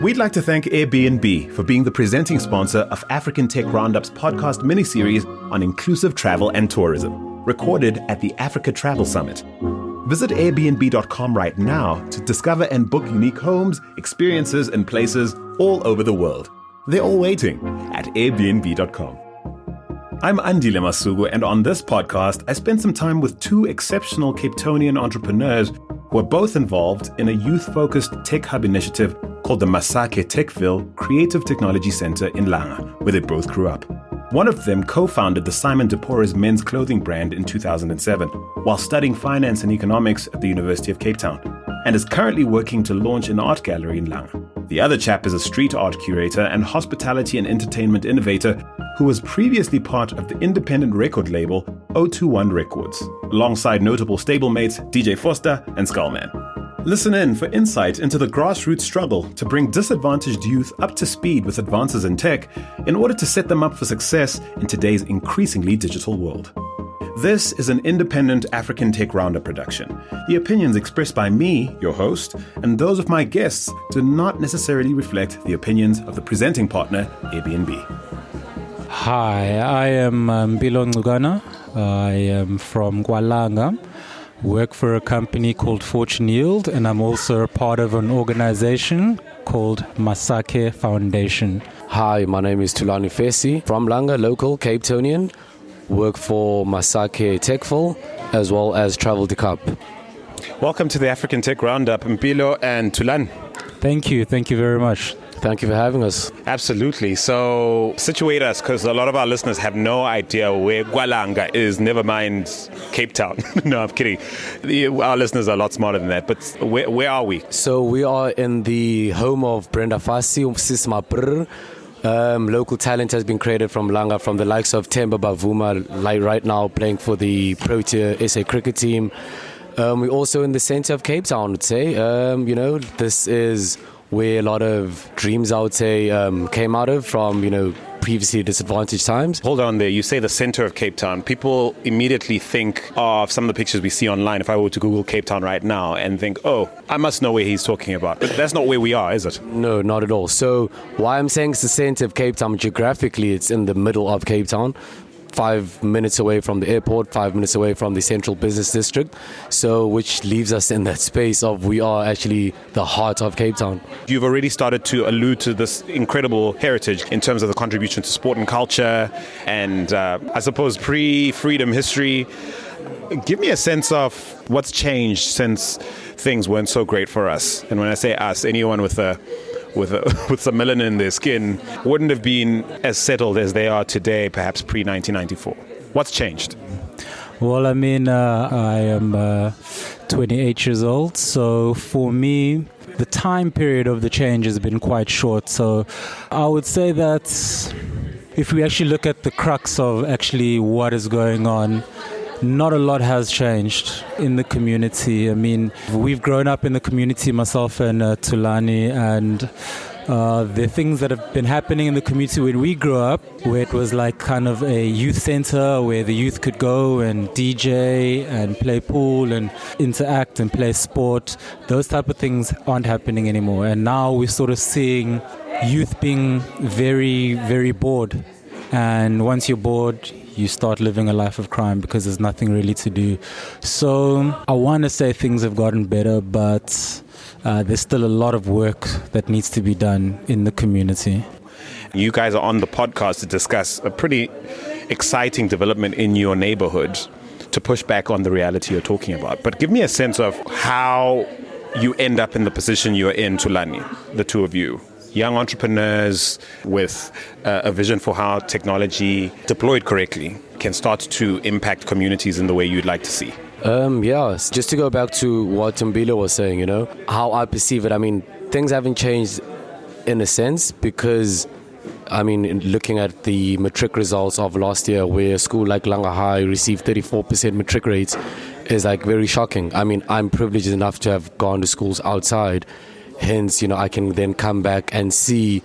We'd like to thank Airbnb for being the presenting sponsor of African Tech Roundup's podcast miniseries on inclusive travel and tourism, recorded at the Africa Travel Summit. Visit Airbnb.com right now to discover and book unique homes, experiences, and places all over the world. They're all waiting at Airbnb.com. I'm Andile Masuku, and on this podcast, I spent some time with two exceptional Cape Townian entrepreneurs who are both involved in a youth-focused tech hub initiative called the Masakhe Techville Creative Technology Center in Langa, where they both grew up. One of them co-founded the Simon de Porres men's clothing brand in 2007, while studying finance and economics at the University of Cape Town, and is currently working to launch an art gallery in Langa. The other chap is a street art curator and hospitality and entertainment innovator who was previously part of the independent record label 021 Records, alongside notable stablemates DJ Foster and Skullman. Listen in for insight into the grassroots struggle to bring disadvantaged youth up to speed with advances in tech in order to set them up for success in today's increasingly digital world. This is an independent African Tech Roundup production. The opinions expressed by me, your host, and those of my guests do not necessarily reflect the opinions of the presenting partner, Airbnb. Hi, I am Mpilo Ngcukana. I am from KwaLanga. Work for a company called Fortune Yield, and I'm also a part of an organization called Masakhe Foundation. Hi, my name is Thulani Fesi from Langa, local Cape Townian. Work for Masakhe Techville as well as Travel to Cup. Welcome to the African Tech Roundup, Mpilo and Thulani. Thank you very much. Thank you for having us. Absolutely. So situate us, because a lot of our listeners have no idea where KwaLanga is, never mind Cape Town. No, I'm kidding. Our listeners are a lot smarter than that. But where are we? So we are in the home of Brenda Fasi, Sisma Brr. Local talent has been created from Langa, from the likes of Themba Bavuma, like right now playing for the Protea SA cricket team. We're also in the center of Cape Town, I'd say. This is where a lot of dreams, I would say, came out of from, previously disadvantaged times. Hold on there. You say the center of Cape Town. People immediately think of some of the pictures we see online. If I were to Google Cape Town right now and think, oh, I must know where he's talking about. But that's not where we are, is it? No, not at all. So why I'm saying it's the center of Cape Town, geographically, it's in the middle of Cape Town. 5 minutes away from the airport, 5 minutes away from the central business district, so which leaves us in that space of we are actually the heart of Cape Town. You've already started to allude to this incredible heritage in terms of the contribution to sport and culture and I suppose pre-freedom history. Give me a sense of what's changed since things weren't so great for us. And when I say us, anyone with some melanin in their skin wouldn't have been as settled as they are today, perhaps pre-1994. What's changed? Well, I am 28 years old, so for me, the time period of the change has been quite short. So I would say that if we actually look at the crux of actually what is going on, not a lot has changed in the community. I mean, we've grown up in the community, myself and Thulani, and the things that have been happening in the community when we grew up, where it was like kind of a youth center where the youth could go and DJ and play pool and interact and play sport. Those type of things aren't happening anymore. And now we're sort of seeing youth being very, very bored. And once you're bored, you start living a life of crime because there's nothing really to do. So I want to say things have gotten better, but there's still a lot of work that needs to be done in the community. You guys are on the podcast to discuss a pretty exciting development in your neighborhood to push back on the reality you're talking about. But give me a sense of how you end up in the position you're in, Thulani, the two of you. Young entrepreneurs with a vision for how technology deployed correctly can start to impact communities in the way you'd like to see. Just to go back to what Mpilo was saying, how I perceive it, I mean, things haven't changed in a sense because, looking at the matric results of last year where a school like Langa High received 34% matric rates is like very shocking. I mean, I'm privileged enough to have gone to schools outside. Hence, I can then come back and see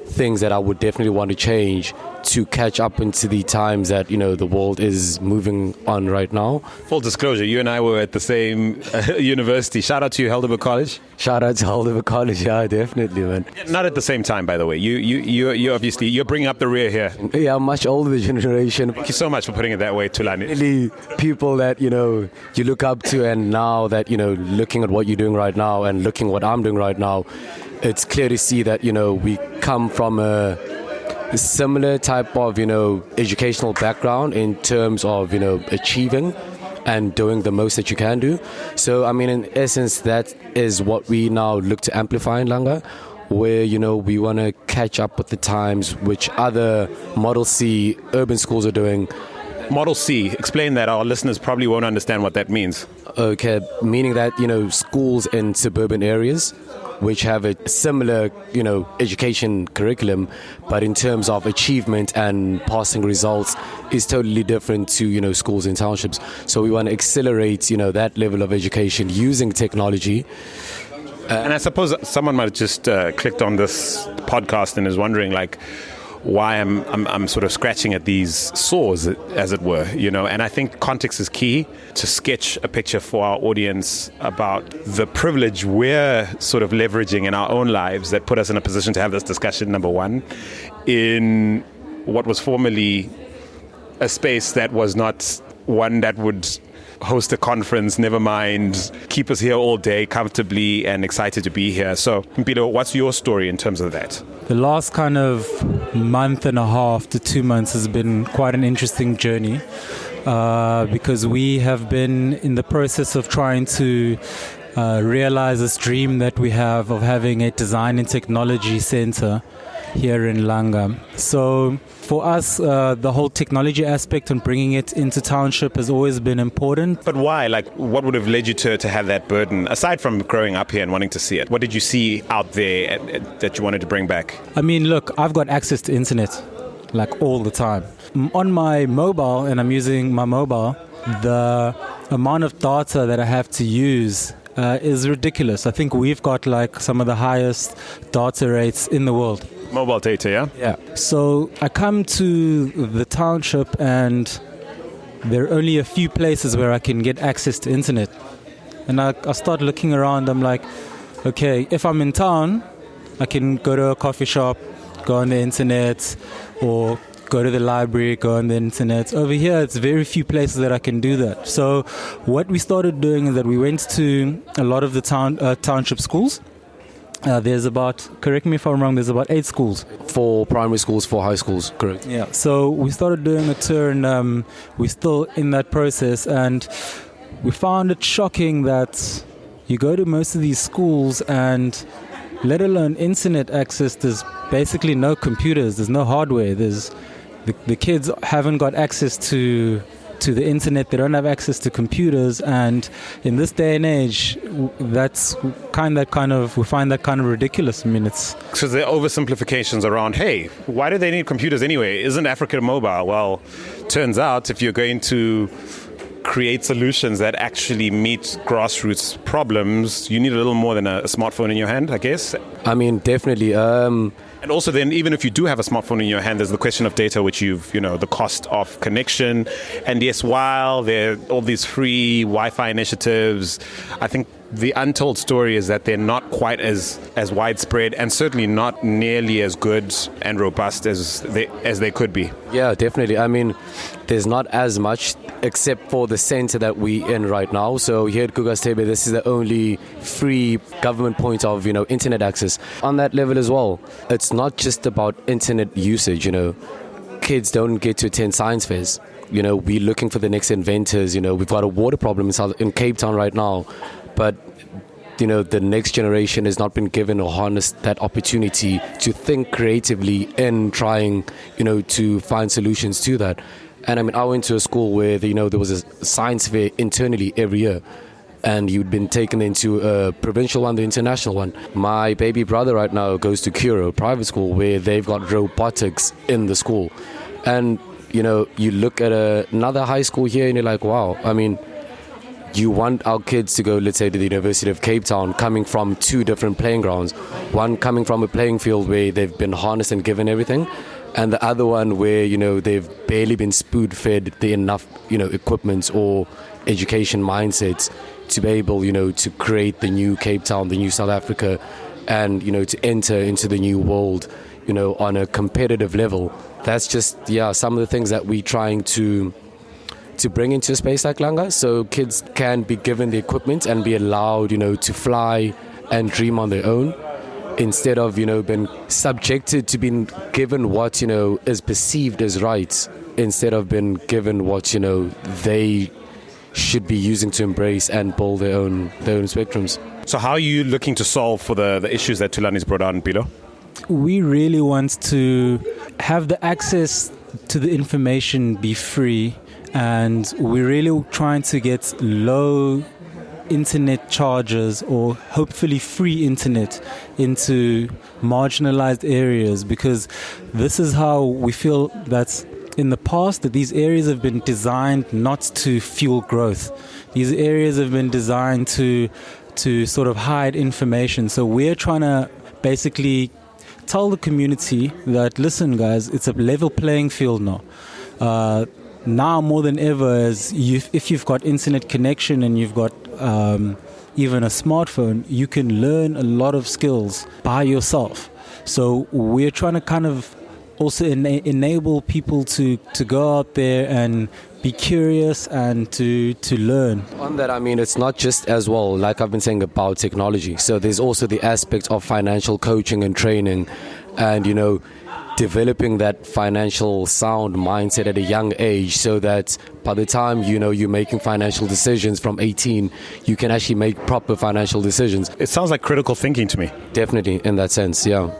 things that I would definitely want to change to catch up into the times that, the world is moving on right now. Full disclosure, you and I were at the same university. Shout out to you, Helderberg College. Shout out to Helderberg College, yeah, definitely, man. Not at the same time, by the way. You obviously, you're bringing up the rear here. Yeah, much older generation. Thank you so much for putting it that way, Thulani. Really, people that, you look up to, and now that, looking at what you're doing right now and looking what I'm doing right now, it's clear to see that, we come from a similar type of, educational background in terms of, achieving and doing the most that you can do. So, in essence, that is what we now look to amplify in Langa, where, we want to catch up with the times which other Model C urban schools are doing. Model C, explain that. Our listeners probably won't understand what that means. Okay, meaning that, schools in suburban areas which have a similar, education curriculum, but in terms of achievement and passing results is totally different to, schools in townships. So we want to accelerate, that level of education using technology. And I suppose someone might have just clicked on this podcast and is wondering, why I'm sort of scratching at these sores, as it were, and I think context is key to sketch a picture for our audience about the privilege we're sort of leveraging in our own lives that put us in a position to have this discussion, number one, in what was formerly a space that was not one that would host a conference, never mind keep us here all day comfortably and excited to be here. So, Mpilo, what's your story in terms of that? The last kind of month and a half to 2 months has been quite an interesting journey because we have been in the process of trying to realize this dream that we have of having a design and technology center here in Langa. So for us, the whole technology aspect and bringing it into township has always been important. But why? What would have led you to have that burden, aside from growing up here and wanting to see it? What did you see out there that you wanted to bring back? Look, I've got access to internet, all the time. On my mobile, and I'm using my mobile, the amount of data that I have to use is ridiculous. I think we've got some of the highest data rates in the world. Mobile data, yeah? Yeah. So I come to the township and there are only a few places where I can get access to internet. And I start looking around. I'm like, okay, if I'm in town, I can go to a coffee shop, go on the internet, or go to the library, go on the internet. Over here, it's very few places that I can do that. So what we started doing is that we went to a lot of the township schools. There's about, correct me if I'm wrong, there's about 8 schools. 4 primary schools, 4 high schools, correct. Yeah, so we started doing a tour and we're still in that process, and we found it shocking that you go to most of these schools and let alone internet access, there's basically no computers, there's no hardware, the kids haven't got access to the internet, they don't have access to computers, and in this day and age, that's we find that kind of ridiculous. It's so there are oversimplifications around, hey, why do they need computers anyway? Isn't Africa mobile? Well, turns out if you're going to create solutions that actually meet grassroots problems, you need a little more than a smartphone in your hand, I guess. Definitely. And also then, even if you do have a smartphone in your hand, there's the question of data, which the cost of connection. And yes, while there are all these free Wi-Fi initiatives, I think the untold story is that they're not quite as widespread and certainly not nearly as good and robust as they could be. Yeah, definitely. There's not as much except for the center that we're in right now. So here at Kugastebe, this is the only free government point of, internet access. On that level as well, it's not just about internet usage, Kids don't get to attend science fairs. We're looking for the next inventors. We've got a water problem in Cape Town right now. But, the next generation has not been given or harnessed that opportunity to think creatively in trying, to find solutions to that. And I went to a school where, there was a science fair internally every year. And you'd been taken into a provincial one, the international one. My baby brother right now goes to Kuro, a private school, where they've got robotics in the school. And, you look at another high school here and you're like, wow, you want our kids to go, let's say, to the University of Cape Town, coming from two different playing grounds. One coming from a playing field where they've been harnessed and given everything, and the other one where, they've barely been spoon-fed the enough, equipment or education mindsets to be able, to create the new Cape Town, the new South Africa, and, to enter into the new world, on a competitive level. That's just, some of the things that we're trying to bring into a space like Langa, so kids can be given the equipment and be allowed, to fly and dream on their own, instead of, being subjected to being given what, is perceived as right, instead of being given what, they should be using to embrace and build their own spectrums. So how are you looking to solve for the issues that Thulani's brought on, Mpilo? We really want to have the access to the information be free, and we're really trying to get low internet charges or hopefully free internet into marginalized areas, because this is how we feel that in the past that these areas have been designed not to fuel growth. These areas have been designed to sort of hide information. So we're trying to basically tell the community that, listen guys, it's a level playing field now. Now more than ever, if you've got internet connection and you've got even a smartphone, you can learn a lot of skills by yourself. So we're trying to kind of also enable people to go out there and be curious and to learn. On that, it's not just as well, like I've been saying, about technology. So there's also the aspect of financial coaching and training, and developing that financial sound mindset at a young age, so that by the time you're making financial decisions from 18, you can actually make proper financial decisions. It sounds like critical thinking to me. Definitely, in that sense, yeah.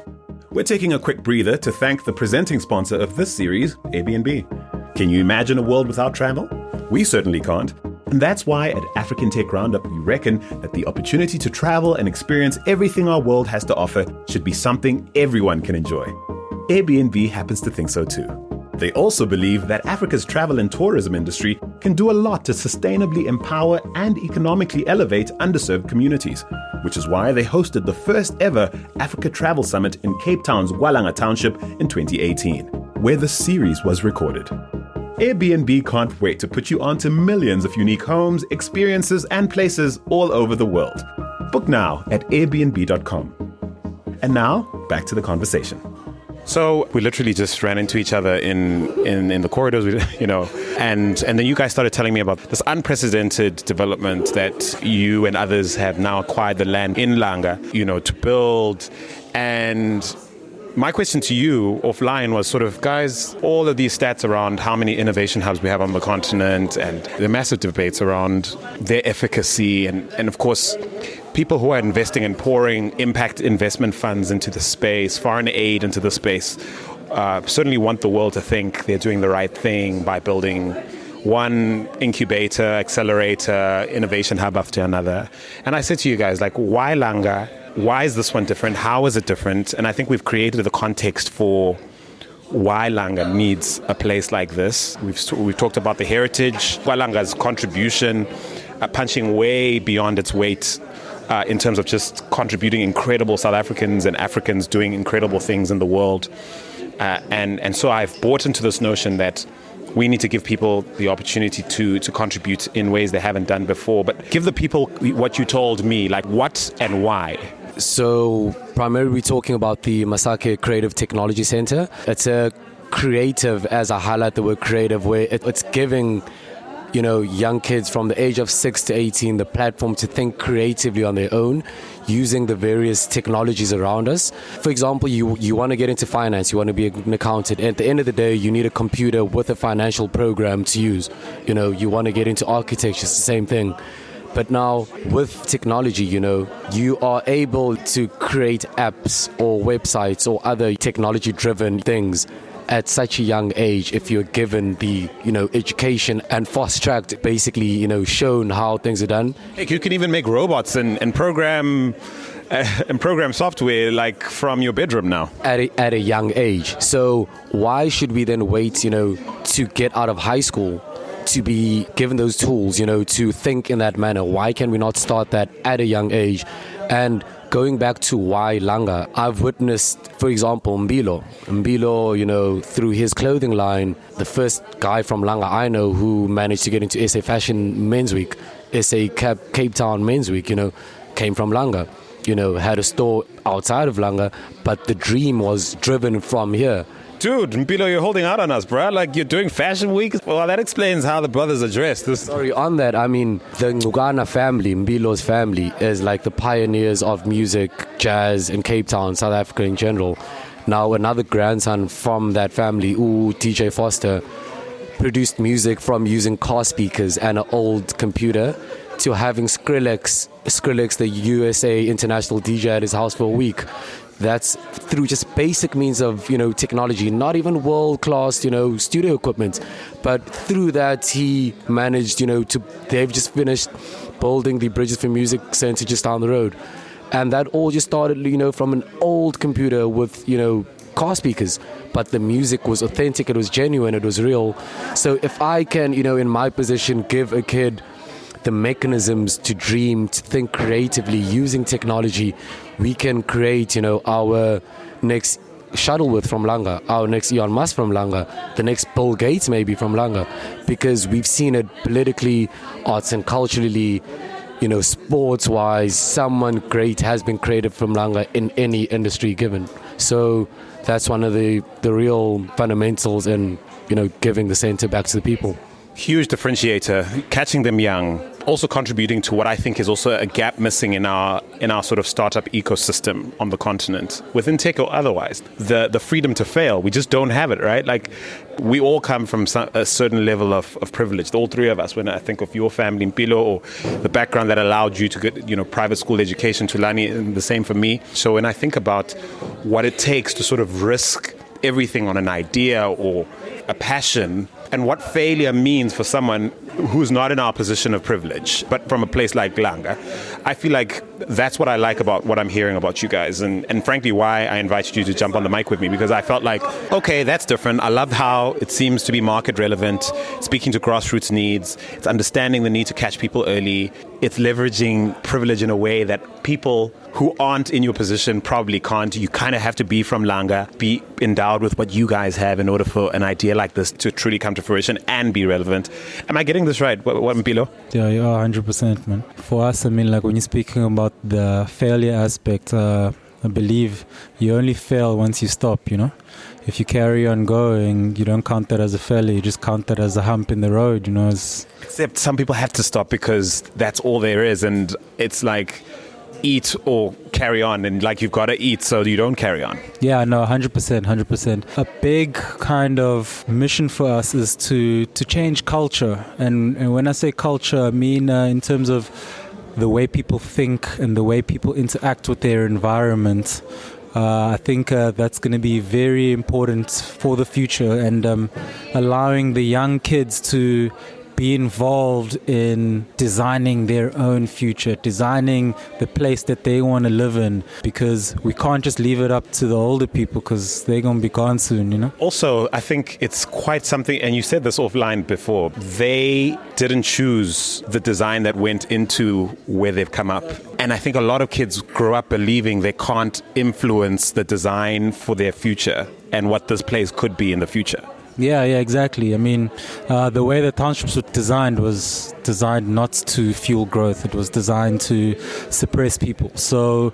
We're taking a quick breather to thank the presenting sponsor of this series, Airbnb. Can you imagine a world without travel? We certainly can't. And that's why at African Tech Roundup, we reckon that the opportunity to travel and experience everything our world has to offer should be something everyone can enjoy. Airbnb happens to think so too. They also believe that Africa's travel and tourism industry can do a lot to sustainably empower and economically elevate underserved communities, which is why they hosted the first ever Africa Travel Summit in Cape Town's KwaLanga Township in 2018, where the series was recorded. Airbnb can't wait to put you onto millions of unique homes, experiences, and places all over the world. Book now at airbnb.com. And now, back to the conversation. So we literally just ran into each other in the corridors, and then you guys started telling me about this unprecedented development that you and others have now acquired the land in Langa, to build. And my question to you offline was sort of, guys, all of these stats around how many innovation hubs we have on the continent and the massive debates around their efficacy and of course, people who are investing and pouring impact investment funds into the space, foreign aid into the space, certainly want the world to think they're doing the right thing by building one incubator, accelerator, innovation hub after another. And I said to you guys, why Langa? Why is this one different? How is it different? And I think we've created the context for why Langa needs a place like this. We've talked about the heritage, KwaLanga's contribution, punching way beyond its weight in terms of just contributing incredible South Africans and Africans doing incredible things in the world. And so I've bought into this notion that we need to give people the opportunity to contribute in ways they haven't done before. But give the people what you told me, what and why. So primarily we're talking about the Masakhe Creative Technology Center. It's a creative, as I highlight the word creative, where it's giving young kids from the age of 6 to 18 the platform to think creatively on their own, using the various technologies around us. For example, you want to get into finance, you want to be an accountant. At the end of the day, you need a computer with a financial program to use. You want to get into architecture, it's the same thing. But now with technology, you are able to create apps or websites or other technology-driven things at such a young age, if you're given the education and fast-tracked, basically shown how things are done. Hey, you can even make robots and program software from your bedroom now at a young age. So why should we then wait to get out of high school to be given those tools, to think in that manner. Why can we not start that at a young age? And going back to why Langa, I've witnessed, for example, Mpilo, through his clothing line, the first guy from Langa I know who managed to get into SA Fashion Men's Week, SA Cape Town Men's Week, came from Langa. Had a store outside of Langa, but the dream was driven from here. Dude, Mpilo, you're holding out on us, bro. Like, you're doing fashion week? Well, that explains how the brothers are dressed. Sorry, on that, I mean, the Ngcukana family, Mpilo's family, is like the pioneers of music, jazz in Cape Town, South Africa in general. Now, another grandson from that family, DJ Foster, produced music from using car speakers and an old computer to having Skrillex, the USA international DJ, at his house for a week. That's through just basic means of, technology, not even world-class, studio equipment. But through that, he managed, they've just finished building the Bridges for Music Center just down the road. And that all just started, from an old computer with, car speakers. But the music was authentic, it was genuine, it was real. So if I can, in my position, give a kid the mechanisms to dream, to think creatively using technology, we can create, our next Shuttleworth from Langa, our next Elon Musk from Langa, the next Bill Gates maybe from Langa, because we've seen it politically, arts and culturally, sports-wise, someone great has been created from Langa in any industry given. So that's one of the real fundamentals in, giving the center back to the people. Huge differentiator, catching them young, also contributing to what I think is also a gap missing in our sort of startup ecosystem on the continent, within tech or otherwise. The freedom to fail, we just don't have it, right? Like, we all come from a certain level of privilege, all three of us. When I think of your family, Mpilo, or the background that allowed you to get, private school education, Thulani, and the same for me. So when I think about what it takes to sort of risk everything on an idea or a passion, and what failure means for someone who's not in our position of privilege, but from a place like Langa, I feel like that's what I like about what I'm hearing about you guys, and frankly why I invited you to jump on the mic with me, because I felt like, okay, that's different. I love how it seems to be market relevant, speaking to grassroots needs, it's understanding the need to catch people early, it's leveraging privilege in a way that people who aren't in your position probably can't. You kind of have to be from Langa, be endowed with what you guys have in order for an idea like this to truly come to fruition and be relevant. Am I getting this right? What Mpilo? Yeah, you are 100%, man. For us, I mean, like when you're speaking about the failure aspect, I believe you only fail once you stop, If you carry on going, you don't count that as a failure, you just count that as a hump in the road, Except some people have to stop because that's all there is, and it's like eat or carry on, and like you've got to eat so you don't carry on. Yeah, no, 100%. A big kind of mission for us is to change culture, and when I say culture, I mean in terms of the way people think and the way people interact with their environment. I think that's going to be very important for the future, and allowing the young kids to be involved in designing their own future, designing the place that they want to live in, because we can't just leave it up to the older people because they're going to be gone soon, Also, I think it's quite something, and you said this offline before, they didn't choose the design that went into where they've come up. And I think a lot of kids grow up believing they can't influence the design for their future and what this place could be in the future. Yeah, exactly. I mean, the way the townships were designed was designed not to fuel growth. It was designed to suppress people. So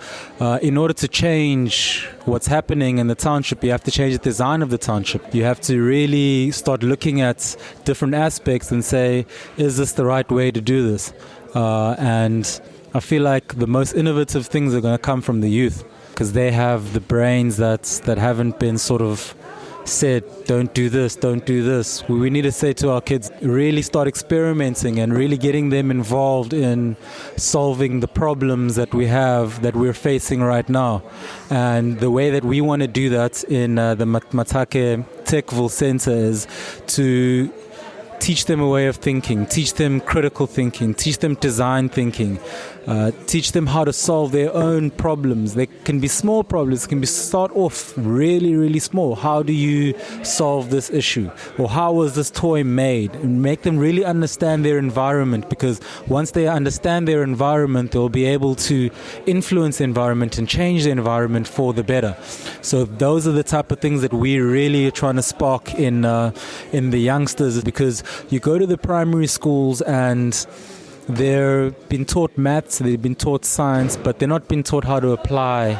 in order to change what's happening in the township, you have to change the design of the township. You have to really start looking at different aspects and say, is this the right way to do this? And I feel like the most innovative things are going to come from the youth, because they have the brains that haven't been sort of said, don't do this. We need to say to our kids, really start experimenting and really getting them involved in solving the problems that we have, that we're facing right now. And the way that we want to do that in the Masakhe Techville Center is to teach them a way of thinking, teach them critical thinking, teach them design thinking, teach them how to solve their own problems. They can be small problems, can be start off really, really small. How do you solve this issue? Or how was this toy made? And make them really understand their environment, because once they understand their environment, they'll be able to influence the environment and change the environment for the better. So those are the type of things that we really are trying to spark in the youngsters, because you go to the primary schools and they're been taught maths, they've been taught science, but they're not been taught how to apply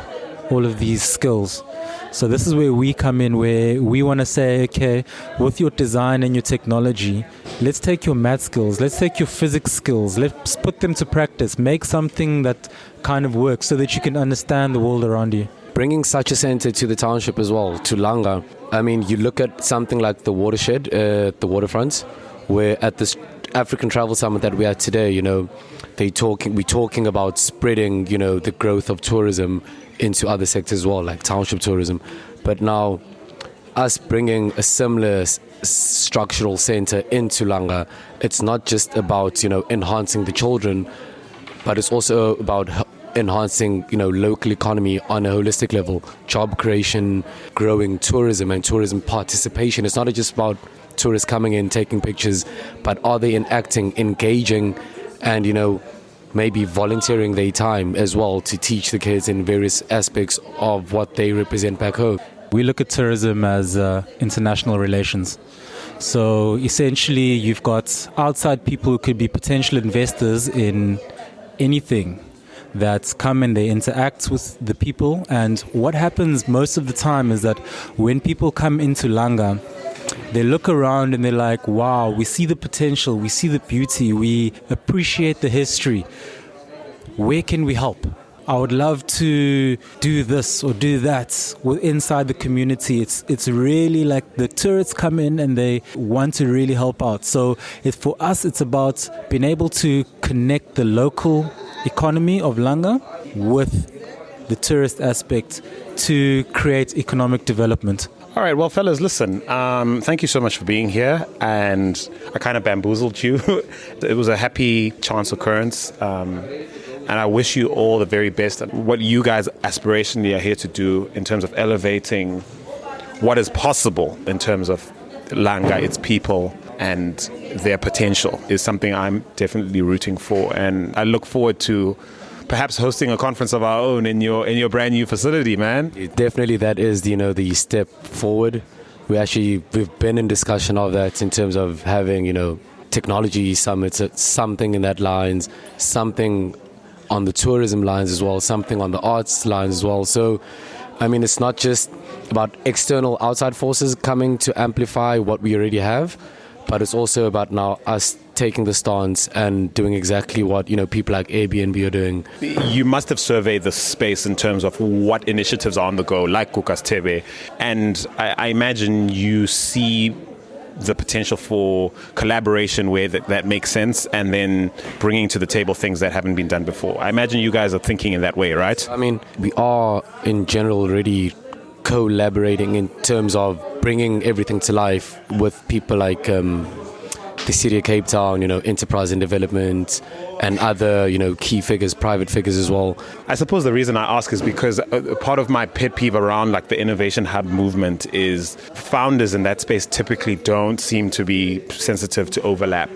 all of these skills. So this is where we come in, where we want to say, okay, with your design and your technology, let's take your math skills, let's take your physics skills, let's put them to practice, make something that kind of works so that you can understand the world around you. Bringing such a center to the township as well, to Langa. I mean, you look at something like the watershed, the waterfront, where at this African Travel Summit that we had today, we're talking about spreading, the growth of tourism into other sectors as well, like township tourism. But now, us bringing a similar structural center into Langa, it's not just about, enhancing the children, but it's also about enhancing, local economy on a holistic level, job creation, growing tourism and tourism participation. It's not just about tourists coming in, taking pictures, but are they enacting, engaging, and maybe volunteering their time as well to teach the kids in various aspects of what they represent back home. We look at tourism as international relations. So essentially you've got outside people who could be potential investors in anything that come and they interact with the people. And what happens most of the time is that when people come into Langa, they look around and they're like, wow, we see the potential, we see the beauty, we appreciate the history. Where can we help? I would love to do this or do that inside the community. It's really like the tourists come in and they want to really help out. So for us, it's about being able to connect the local economy of Langa with the tourist aspect to create economic development. All right, well, fellas, listen, thank you so much for being here, and I kind of bamboozled you. It was a happy chance occurrence, and I wish you all the very best at what you guys aspirationally are here to do in terms of elevating what is possible in terms of Langa, its people, and their potential is something I'm definitely rooting for, and I look forward to perhaps hosting a conference of our own in your brand new facility, man. Definitely, that is the step forward. We've been in discussion of that in terms of having technology summits, something in that lines, something on the tourism lines as well, something on the arts lines as well. So I mean, it's not just about external outside forces coming to amplify what we already have, but it's also about now us taking the stance and doing exactly what people like Airbnb are doing. You must have surveyed the space in terms of what initiatives are on the go, like Kukas Tebe, and I imagine you see the potential for collaboration where that makes sense, and then bringing to the table things that haven't been done before. I imagine you guys are thinking in that way, right? I mean, we are in general already collaborating in terms of bringing everything to life with people like the City of Cape Town, Enterprise and Development, and other, key figures, private figures as well. I suppose the reason I ask is because part of my pet peeve around like the Innovation Hub movement is founders in that space typically don't seem to be sensitive to overlap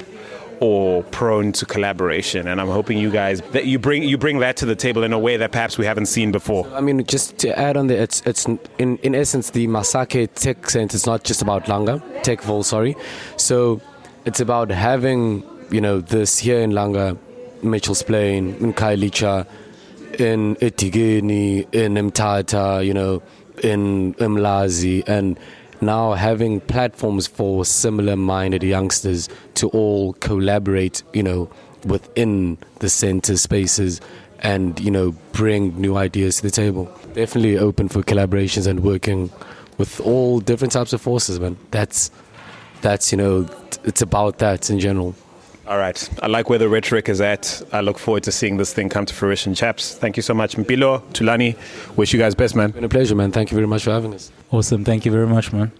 or prone to collaboration, and I'm hoping you guys that you bring that to the table in a way that perhaps we haven't seen before. I mean, just to add on there, it's in essence the Masakhe Tech Center. It's not just about Langa, Techville, sorry. So it's about having this here in Langa, Mitchell's Plain, in Khayelitsha, in eThekwini, in Mthatha, in Mlazi, and now having platforms for similar-minded youngsters to all collaborate, within the center spaces and, bring new ideas to the table. Definitely open for collaborations and working with all different types of forces, man. That's it's about that in general. All right. I like where the rhetoric is at. I look forward to seeing this thing come to fruition, chaps. Thank you so much, Mpilo, Thulani. Wish you guys best, man. It's been a pleasure, man. Thank you very much for having us. Awesome. Thank you very much, man.